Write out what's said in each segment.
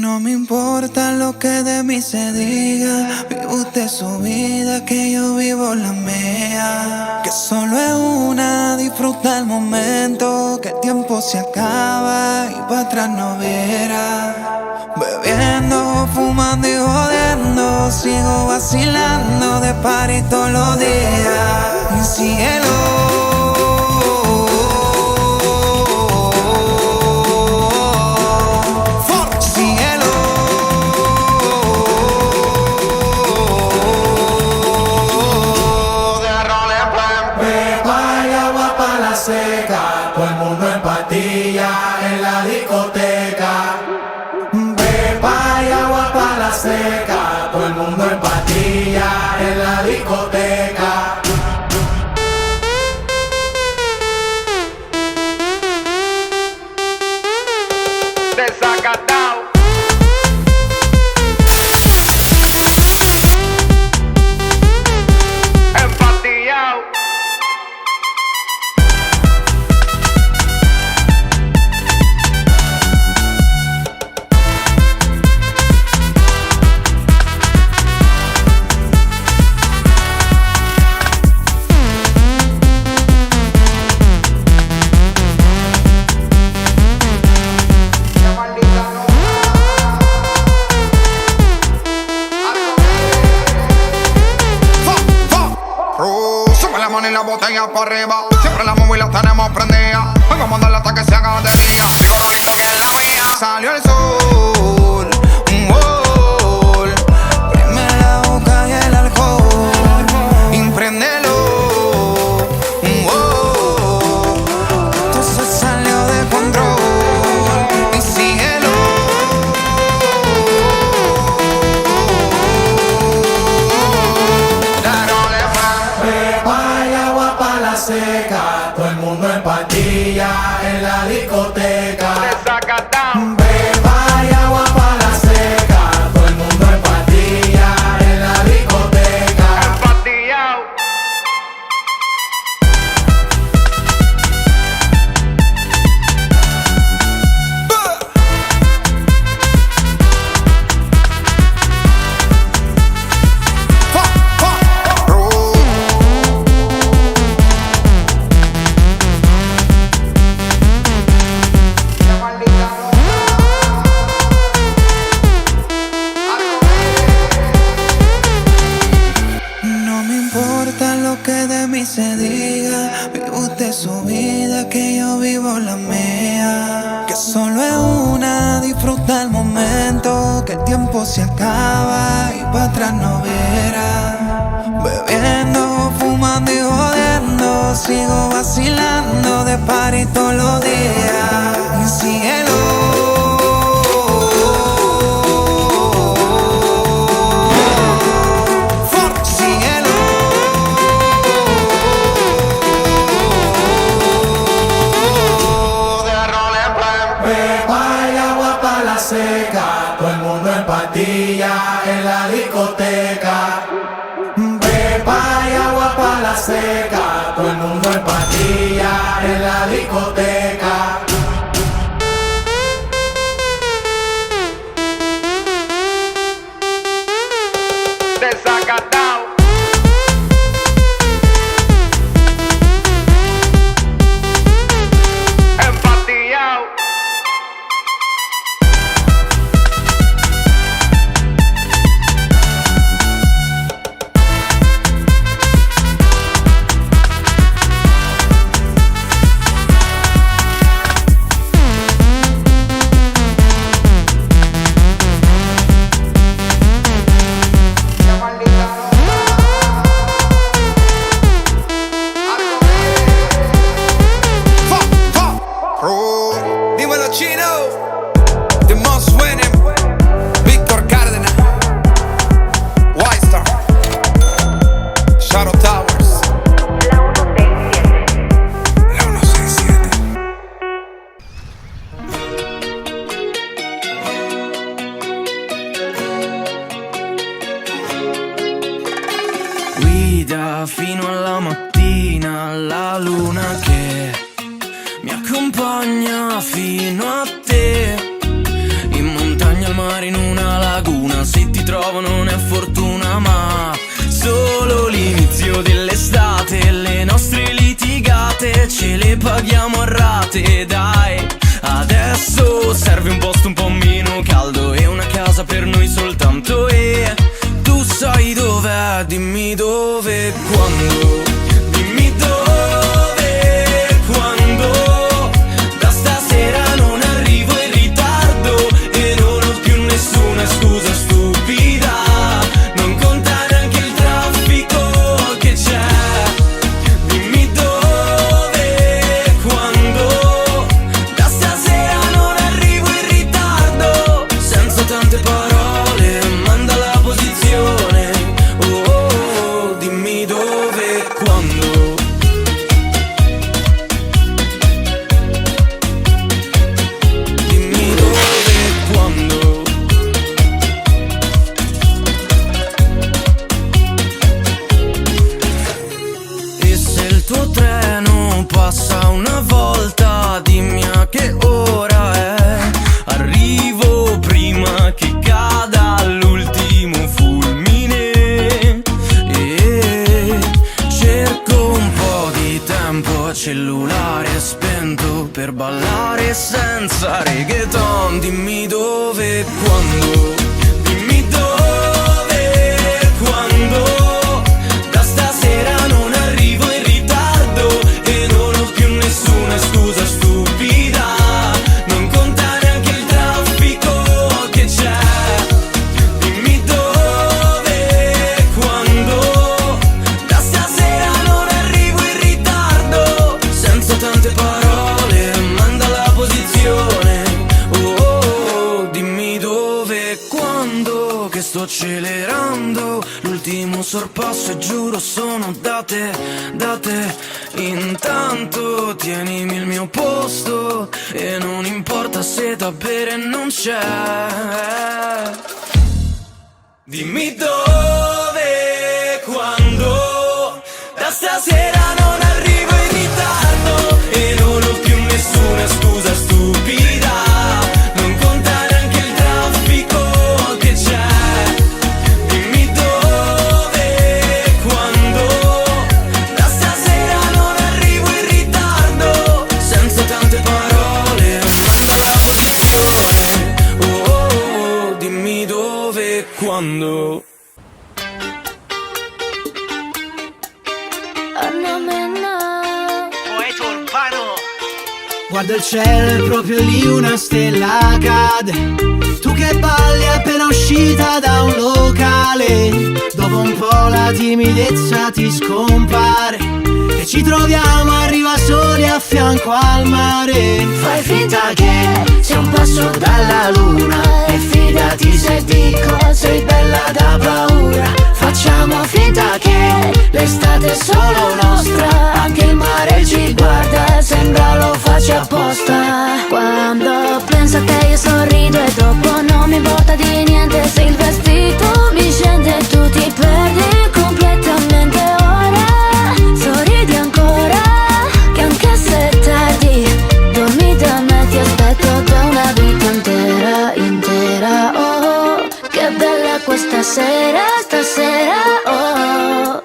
No me importa lo que de mí se diga, vive usted su vida, que yo vivo la mía. Que solo es una, disfruta el momento, que el tiempo se acaba y para atrás no verá. Bebiendo, fumando y jodiendo, sigo vacilando de party todos los días. Mi cielo. Todo el mundo en patilla en la discoteca. Pepa y agua pa' la seca. Todo el mundo en patilla en la discoteca. Desacatao. Empatillao. Y la botella para arriba, siempre la móvil la tenemos prendida. Hoy vamos a darle hasta que se haga de día. Digo rolito que es la mía. Salió el sol, un gol. Prime la boca y el alcohol, Impréndelo, un gol. esto se salió de control. Y síguelo. Seca, todo el mundo en patilla en la discoteca. Desacatao. Beba y agua pa' la seca, todo el mundo en patilla en la discoteca. Empatillao. No me importa lo que de mí se diga, vive usted su vida, que yo vivo la mía. Que solo es una, disfruta el momento, que el tiempo se acaba y para atrás no verá. Bebiendo, fumando y jodiendo, sigo vacilando de party todos los días. Mi cielo. Seca, todo el mundo en patilla en la discoteca. Pepa y agua pa' la seca, todo el mundo en patilla en la discoteca. Desacatao. Empatillao. Dímelo, Chino. The most winning. Víctor Cárdenas. White Star. Shadow Towers. La 167. Guida fino alla mattina la luna che mi accompagna fino a te. In montagna al mare mare in una laguna. Se ti trovo non è fortuna ma solo l'inizio dell'estate. Le nostre litigate ce le paghiamo a rate. Dai, adesso serve un posto un po' meno caldo e una casa per noi soltanto. E tu sai dov'è, dimmi dove, quando. Dimmi dove, quando. Da stasera non arrivo in ritardo e non ho più nessuna scusa stupida. Non conta neanche il traffico che c'è. Dimmi dove, quando. Da stasera non arrivo in ritardo. Senza tante parole, manda la posizione. Oh, oh, oh, dimmi dove, quando. Dimmi dove, quando. E se il tuo treno passa una volta, dimmi a che ora è. Arrivo prima che cada l'ultimo fulmine. E cerco un po' di tempo a cellulare spento per ballare senza reggaeton. Dimmi dove, quando. Dimmi dove, quando. Da stasera non arrivo in ritardo e non ho più nessuna scusa stupida. Non conta neanche il traffico che c'è. Dimmi dove, quando. Da stasera non arrivo in ritardo. Senza tante parole, manda la posizione. Oh, oh, oh, dimmi dove, quando. Che sto accelerando l'ultimo sorpasso e giuro sono date, date. Intanto tienimi il mio posto e non importa se da bere non c'è. Dimmi dove, quando. Da stasera non arrivo in ritardo e non ho più nessuna scusa stupida. Non conta neanche il traffico che c'è. Dimmi dove, quando. Da stasera non arrivo in ritardo. Senza tante parole, manda la posizione. Oh, oh, oh, dimmi dove, quando. Guarda il cielo, è proprio lì una stella cade. Tu che balli appena uscita da un locale. Dopo un po' la timidezza ti scompare e ci troviamo a riva soli a fianco al mare. Fai finta che sei un passo dalla luna e fidati se dico sei bella da paura. Facciamo finta che l'estate è solo nostra, anche il mare ci guarda, sembra lo faccia apposta. Quando penso a te io sorrido e dopo non mi importa di niente. Se il vestito mi scende e tu ti perdi completamente. Ora sorridi ancora, che anche se è tardi, dormi da me, ti aspetto da una vita intera, intera. Oh, che bella questa sera, stasera, oh.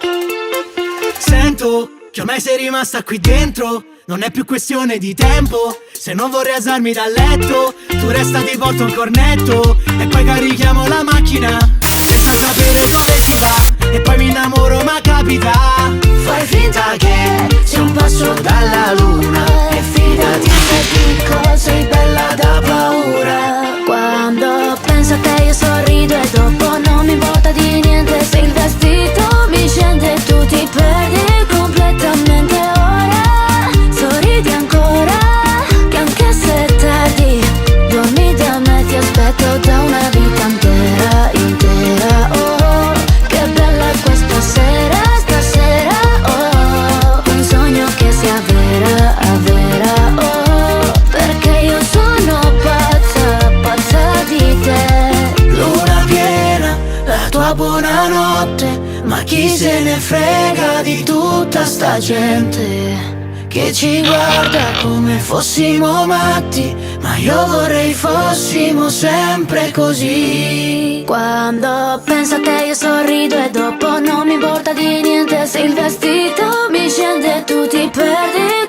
Sento che ormai sei rimasta qui dentro, non è più questione di tempo. Se non vorrei alzarmi dal letto, tu resta, ti porto un cornetto e poi carichiamo la macchina senza sapere dove si va. E poi mi innamoro ma capita. Fai finta che sei un passo dalla luna e fidati se dico sei bella da paura. Quando penso a te io sorrido e dopo non mi importa di niente. Se il vestito mi scende e tu ti perdi completamente. Ora sorridi ancora, che anche se è tardi, dormi da me, ti aspetto da una vita intera, intera. Oh, che bella questa sera, stasera. Oh, un sogno che sia vera, vera. Oh, perché io sono pazza, pazza di te. Luna piena, la tua buonanotte, ma chi se ne frega di tutta sta gente che ci guarda come fossimo matti, ma io vorrei fossimo sempre così. Quando penso a te io sorrido e dopo non mi importa di niente. Se il vestito mi scende tu ti perdi